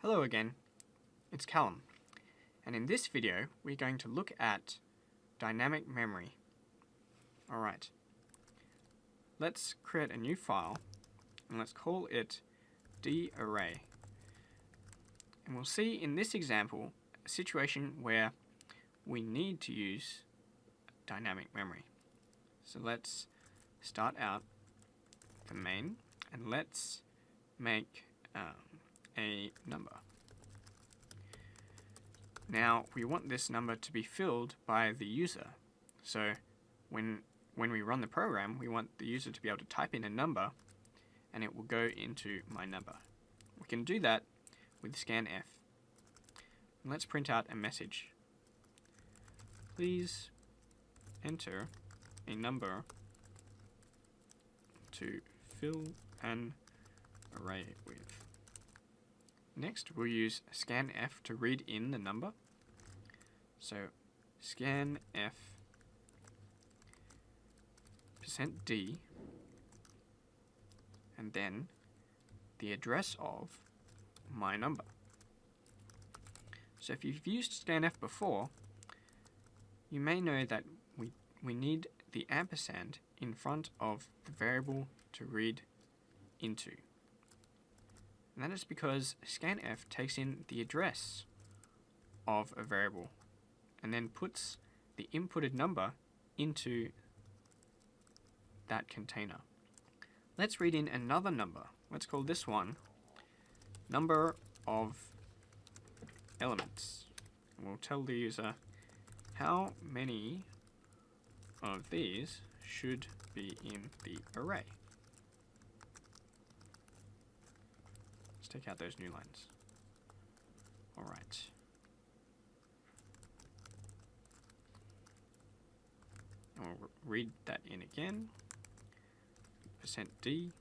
Hello again, it's Callum, and in this video we're going to look at dynamic memory. Alright, let's create a new file and let's call it darray. And we'll see in this example a situation where we need to use dynamic memory. So let's start out the main and let's make a number. Now we want this number to be filled by the user. So when we run the program, we want the user to be able to type in a number and it will go into my number. We can do that with scanf. And let's print out a message. Please enter a number to fill an array with. Next, we'll use scanf to read in the number. So scanf %d and then the address of my number. So if you've used scanf before, you may know that we need the ampersand in front of the variable to read into. And that is because scanf takes in the address of a variable and then puts the inputted number into that container. Let's read in another number. Let's call this one number of elements. And we'll tell the user how many of these should be in the array. Take out those new lines. Alright. And we'll read that in again. %d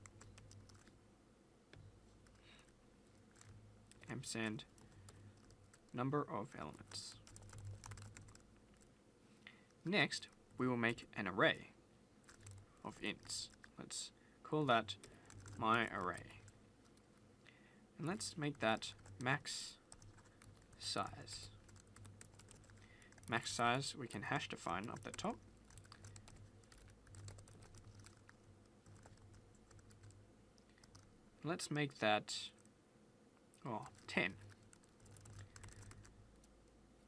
ampersand number of elements. Next, we will make an array of ints. Let's call that my array. And let's make that max size. Max size we can hash define up the top. Let's make that 10.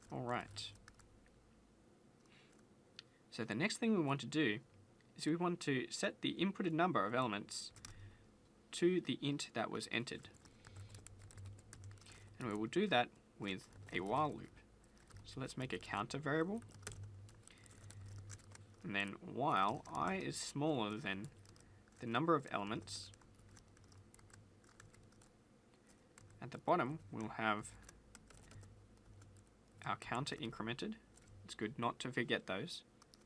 Alright. So the next thing we want to do is we want to set the inputted number of elements to the int that was entered. And we will do that with a while loop. So let's make a counter variable. And then while I is smaller than the number of elements, at the bottom we'll have our counter incremented. It's good not to forget those,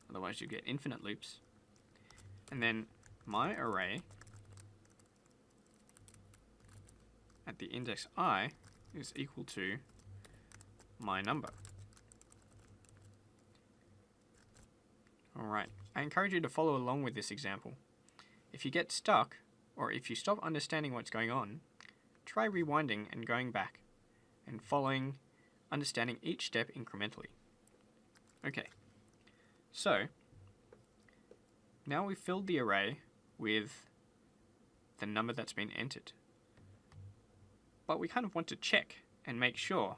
otherwise you get infinite loops. And then my array at the index I is equal to my number. Alright, I encourage you to follow along with this example. If you get stuck, or if you stop understanding what's going on, try rewinding and going back, and understanding each step incrementally. Okay, so now we've filled the array with the number that's been entered. But we kind of want to check and make sure.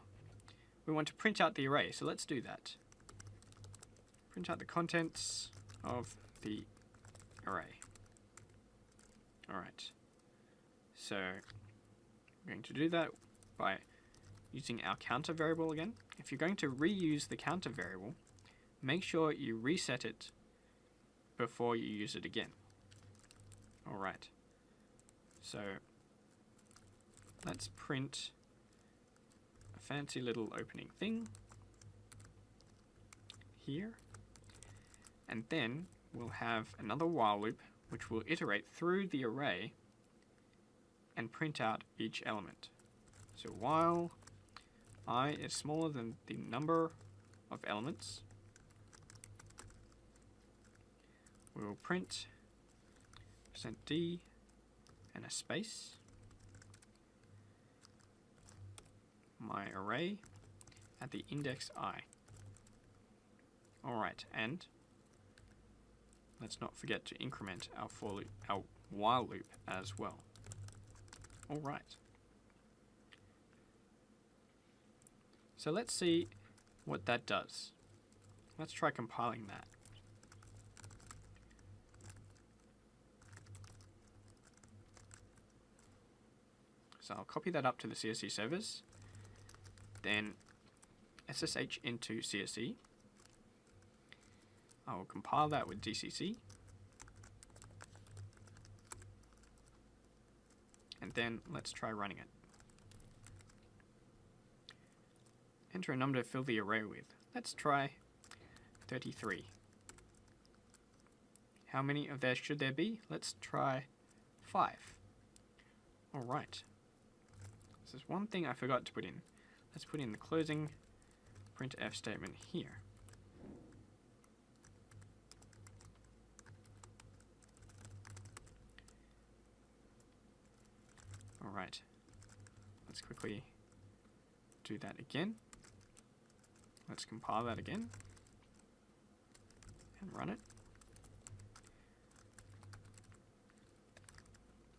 We want to print out the array, so let's do that. Print out the contents of the array. Alright, so we're going to do that by using our counter variable again. If you're going to reuse the counter variable, make sure you reset it before you use it again. Alright, so let's print a fancy little opening thing here, and then we'll have another while loop which will iterate through the array and print out each element. So while I is smaller than the number of elements, we will print %d and a space. my array at the index I. Alright, and let's not forget to increment our while loop as well. Alright. So let's see what that does. Let's try compiling that. So I'll copy that up to the CSE servers, then SSH into CSE. I will compile that with DCC, and then let's try running it. Enter a number to fill the array with. Let's try 33. How many of there should there be? Let's try 5. Alright. So there's one thing I forgot to put in. Let's put in the closing printf statement here. Alright. Let's quickly do that again. Let's compile that again and run it.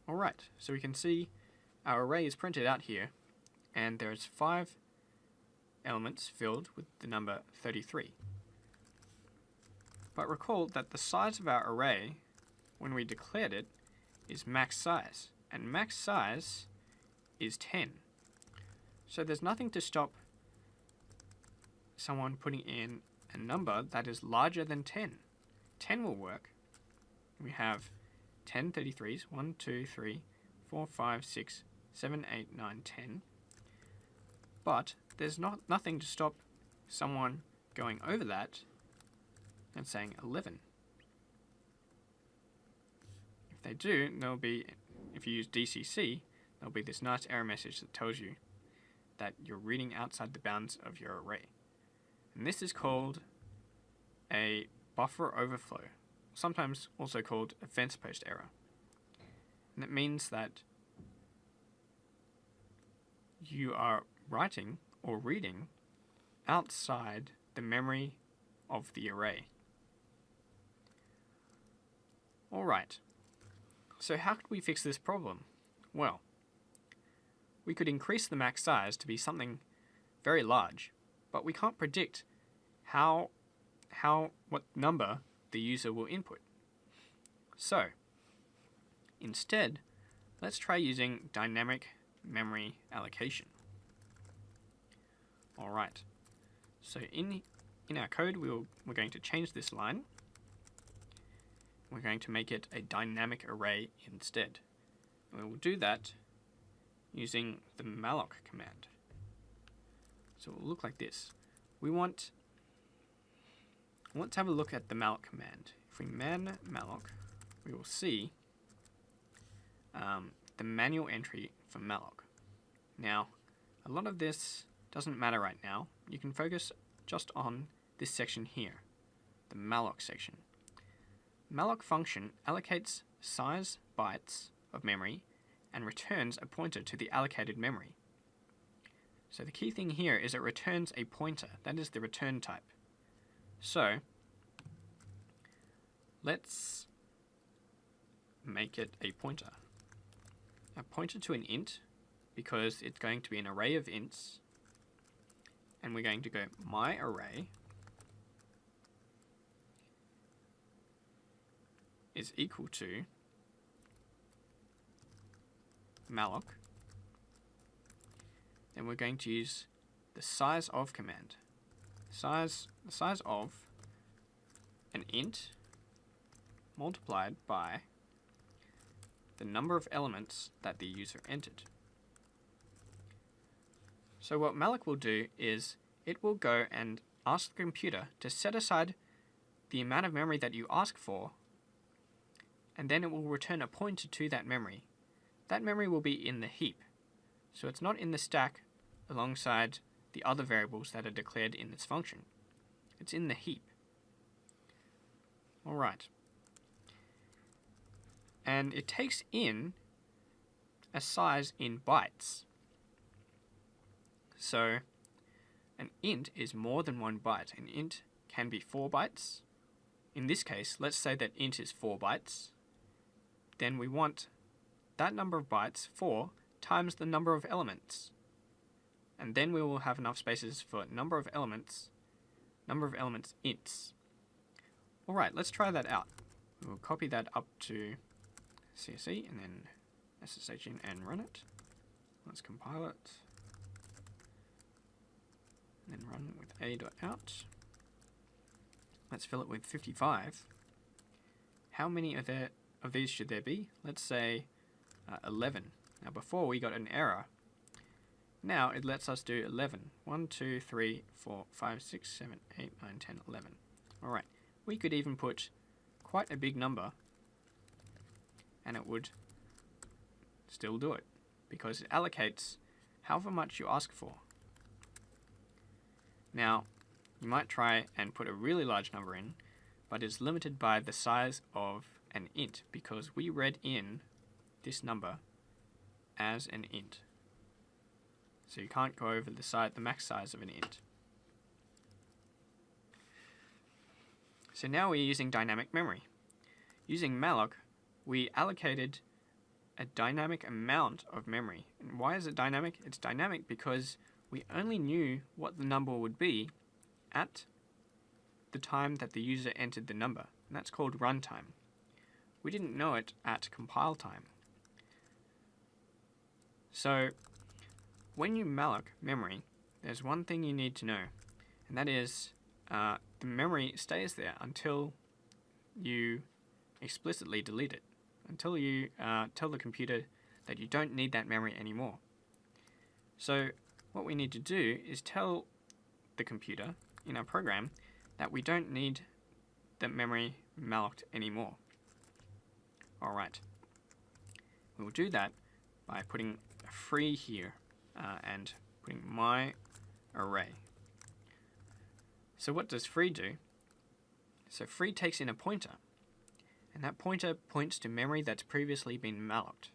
Alright, so we can see our array is printed out here, and there's 5 elements filled with the number 33. But recall that the size of our array, when we declared it, is max size, and max size is 10. So there's nothing to stop someone putting in a number that is larger than 10. 10 will work. We have 10 33s, 1, 2, 3, 4, 5, 6, 7, 8, 9, 10. But there's nothing to stop someone going over that and saying 11. If they do, there'll be, if you use DCC, there'll be this nice error message that tells you that you're reading outside the bounds of your array. And this is called a buffer overflow, sometimes also called a fence post error. And it means that you are writing or reading outside the memory of the array. Alright, so how could we fix this problem? Well, we could increase the max size to be something very large, but we can't predict what number the user will input. So, instead, let's try using dynamic memory allocation. Alright, so in our code we're going to change this line. We're going to make it a dynamic array instead. And we will do that using the malloc command. So it will look like this. Let's have a look at the malloc command. If we man malloc, we will see the manual entry for malloc. Now, a lot of this doesn't matter right now. You can focus just on this section here, the malloc section. Malloc function allocates size bytes of memory and returns a pointer to the allocated memory. So the key thing here is it returns a pointer. That is the return type. So let's make it a pointer. A pointer to an int, because it's going to be an array of ints, and we're going to go my array is equal to malloc. Then we're going to use the size of command. The size of an int multiplied by the number of elements that the user entered. So what malloc will do is it will go and ask the computer to set aside the amount of memory that you ask for, and then it will return a pointer to that memory. That memory will be in the heap, so it's not in the stack alongside the other variables that are declared in this function. It's in the heap. Alright. And it takes in a size in bytes. So an int is more than 1 byte. An int can be 4 bytes. In this case, let's say that int is 4 bytes. Then we want that number of bytes, 4, times the number of elements. And then we will have enough spaces for number of elements ints. Alright, let's try that out. We'll copy that up to CSE and then SSH in and run it. Let's compile it. And then run with a.out. Let's fill it with 55. How many of these should there be? Let's say 11. Now before we got an error. Now it lets us do 11. 1, 2, 3, 4, 5, 6, 7, 8, 9, 10, 11. Alright, we could even put quite a big number and it would still do it because it allocates however much you ask for. Now, you might try and put a really large number in, but it's limited by the size of an int because we read in this number as an int. So you can't go over the max size of an int. So now we're using dynamic memory. Using malloc, we allocated a dynamic amount of memory. And why is it dynamic? It's dynamic because we only knew what the number would be at the time that the user entered the number, and that's called runtime. We didn't know it at compile time. So when you malloc memory, there's one thing you need to know, and that is the memory stays there until you explicitly delete it, until you tell the computer that you don't need that memory anymore. So what we need to do is tell the computer in our program that we don't need the memory malloced anymore. Alright, we'll do that by putting a free here and putting my array. So what does free do? So free takes in a pointer, and that pointer points to memory that's previously been malloced.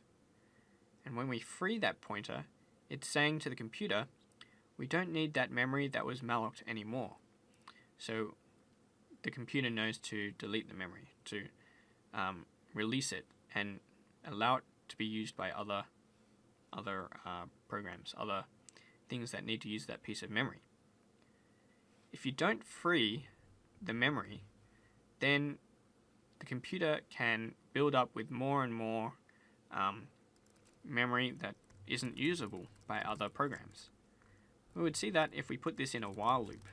And when we free that pointer, it's saying to the computer, we don't need that memory that was malloced anymore. So the computer knows to delete the memory, to release it and allow it to be used by other programs, other things that need to use that piece of memory. If you don't free the memory, then the computer can build up with more and more memory that isn't usable by other programs. We would see that if we put this in a while loop.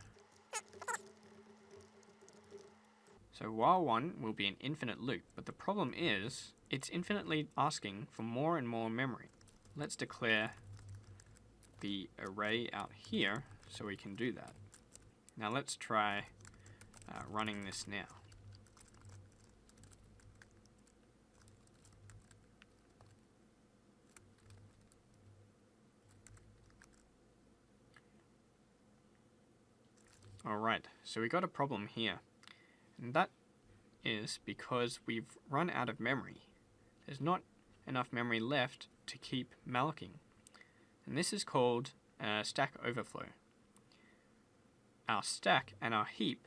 So while 1 will be an infinite loop, but the problem is it's infinitely asking for more and more memory. Let's declare the array out here so we can do that. Now let's try running this now. Alright, so we got a problem here, and that is because we've run out of memory. There's not enough memory left to keep mallocing, and this is called stack overflow. Our stack and our heap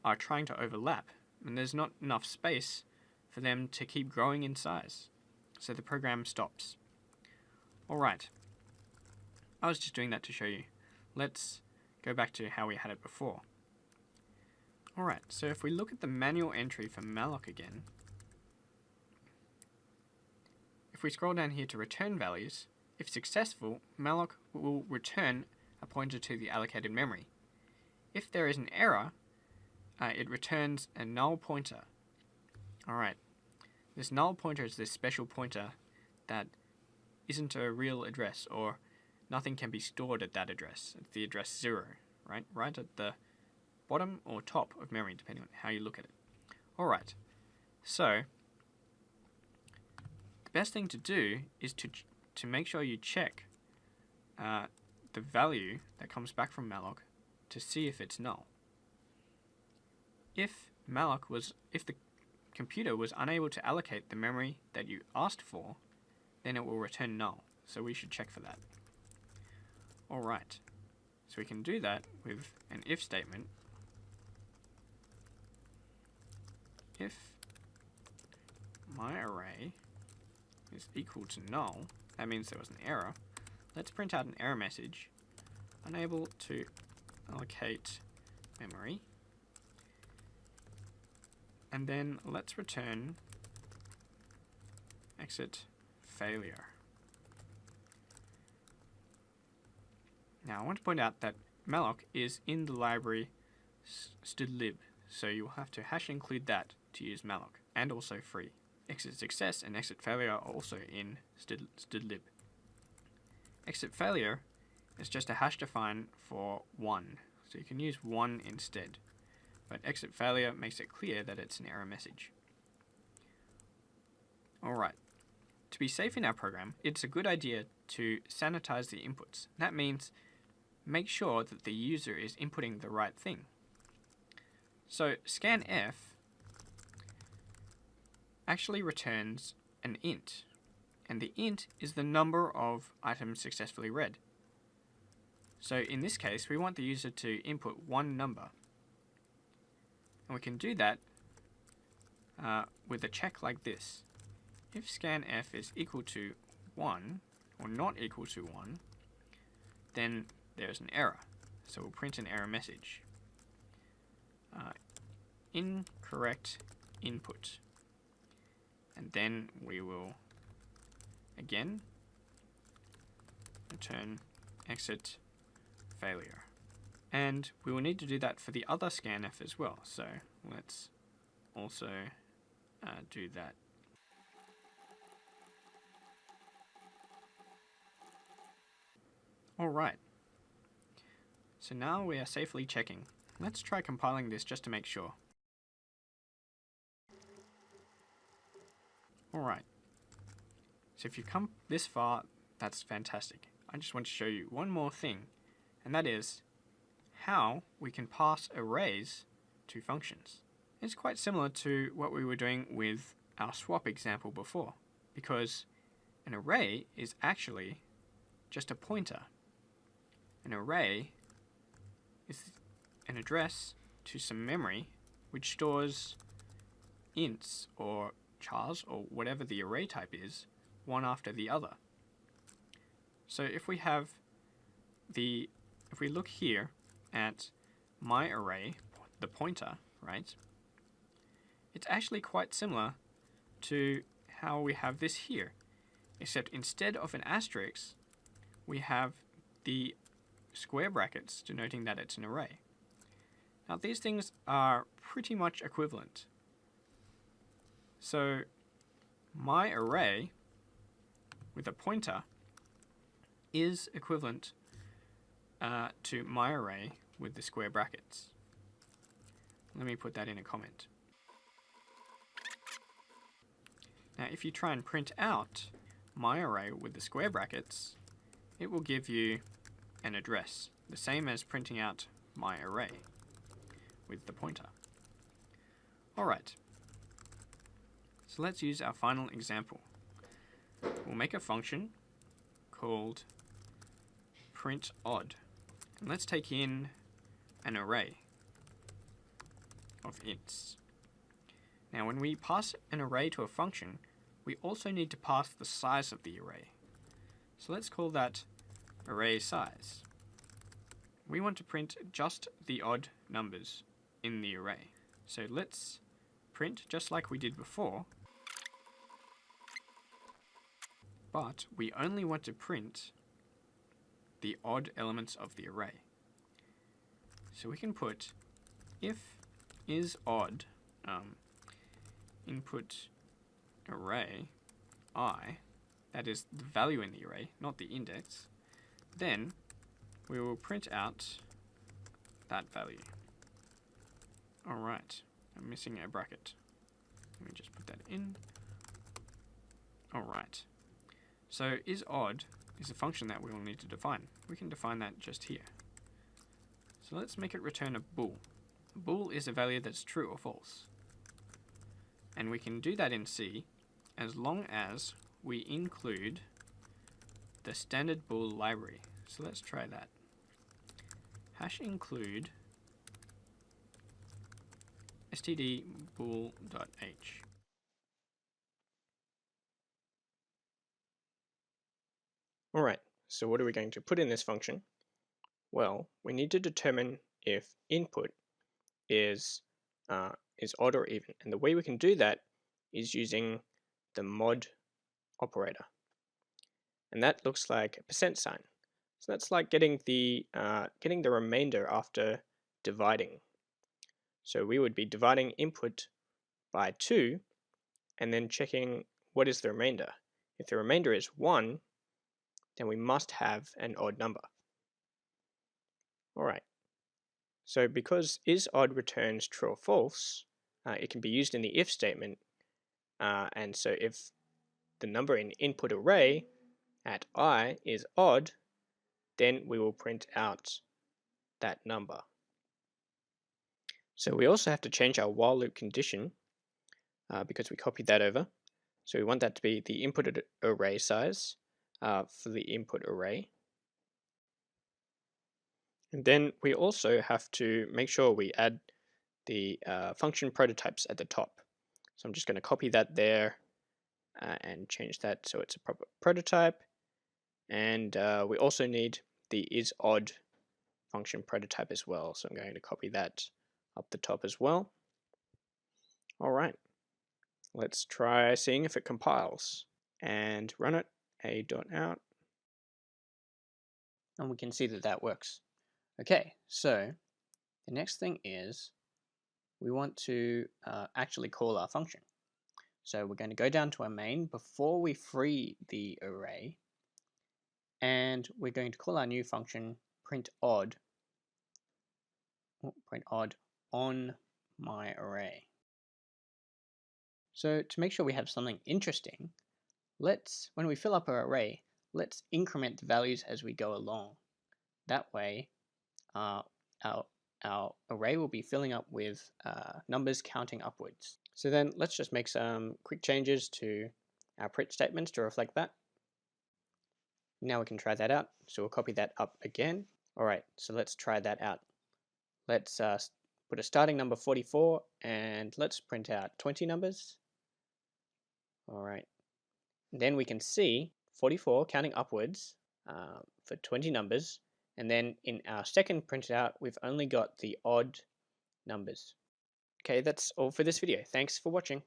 are trying to overlap, and there's not enough space for them to keep growing in size, so the program stops. Alright, I was just doing that to show you. Let's go back to how we had it before. Alright, so if we look at the manual entry for malloc again, if we scroll down here to return values, if successful, malloc will return a pointer to the allocated memory. If there is an error, it returns a null pointer. Alright, this null pointer is this special pointer that isn't a real address, or nothing can be stored at that address. It's the address 0, right at the bottom or top of memory, depending on how you look at it. Alright, so the best thing to do is to make sure you check the value that comes back from malloc to see if it's null. If the computer was unable to allocate the memory that you asked for, then it will return null. So we should check for that. Alright, so we can do that with an if statement. If my array is equal to null, that means there was an error. Let's print out an error message. Unable to allocate memory. And then let's return exit failure. Now I want to point out that malloc is in the library stdlib, so you'll have to hash include that to use malloc, and also free. Exit success and exit failure are also in stdlib. Exit failure is just a hash define for 1, so you can use 1 instead. But exit failure makes it clear that it's an error message. Alright, to be safe in our program, it's a good idea to sanitize the inputs. That means make sure that the user is inputting the right thing. So scanf actually returns an int, and the int is the number of items successfully read. So in this case, we want the user to input one number. And we can do that with a check like this. If scanf is equal to 1, or not equal to 1, then there's an error. So we'll print an error message. Incorrect input. And then we will, again, return exit failure. And we will need to do that for the other scanf as well. So let's also do that. Alright. So now we are safely checking. Let's try compiling this just to make sure. Alright. So if you've come this far, that's fantastic. I just want to show you one more thing, and that is how we can pass arrays to functions. It's quite similar to what we were doing with our swap example before, because an array is actually just a pointer. An array is an address to some memory which stores ints or chars or whatever the array type is, one after the other. So if we look here at my array, the pointer, right? It's actually quite similar to how we have this here, except instead of an asterisk, we have the square brackets denoting that it's an array. Now these things are pretty much equivalent. So my array with a pointer is equivalent to my array with the square brackets. Let me put that in a comment. Now if you try and print out my array with the square brackets, it will give you an address, the same as printing out my array with the pointer. Alright, so let's use our final example. We'll make a function called print_odd. And let's take in an array of ints. Now when we pass an array to a function, we also need to pass the size of the array. So let's call that array size. We want to print just the odd numbers in the array. So let's print just like we did before, but we only want to print the odd elements of the array. So we can put if is odd input array I, that is the value in the array, not the index, then we will print out that value. Alright, I'm missing a bracket. Let me just put that in. Alright, so isOdd is a function that we will need to define. We can define that just here. So let's make it return a bool. A bool is a value that's true or false. And we can do that in C as long as we include the standard bool library. So let's try that. Hash include std bool.h. Alright, so what are we going to put in this function? Well, we need to determine if input is odd or even. And the way we can do that is using the mod operator. And that looks like a percent sign. So that's like getting the remainder after dividing. So we would be dividing input by 2 and then checking what is the remainder. If the remainder is 1, then we must have an odd number. Alright, so because isOdd returns true or false, it can be used in the if statement. And so if the number in input array at I is odd, then we will print out that number. So we also have to change our while loop condition because we copied that over. So we want that to be the input array size for the input array. And then we also have to make sure we add the function prototypes at the top. So I'm just going to copy that there and change that so it's a proper prototype. And we also need the isOdd function prototype as well. So I'm going to copy that up the top as well. All right, let's try seeing if it compiles and run it, a.out. And we can see that that works. Okay, so the next thing is we want to actually call our function. So we're going to go down to our main before we free the array, and we're going to call our new function print odd on my array. So to make sure we have something interesting, when we fill up our array, let's increment the values as we go along. That way, our array will be filling up with numbers counting upwards. So then let's just make some quick changes to our print statements to reflect that. Now we can try that out. So we'll copy that up again. All right, so let's try that out. Let's put a starting number 44 and let's print out 20 numbers. All right, then we can see 44 counting upwards for 20 numbers. And then in our second printout, we've only got the odd numbers. Okay, that's all for this video. Thanks for watching.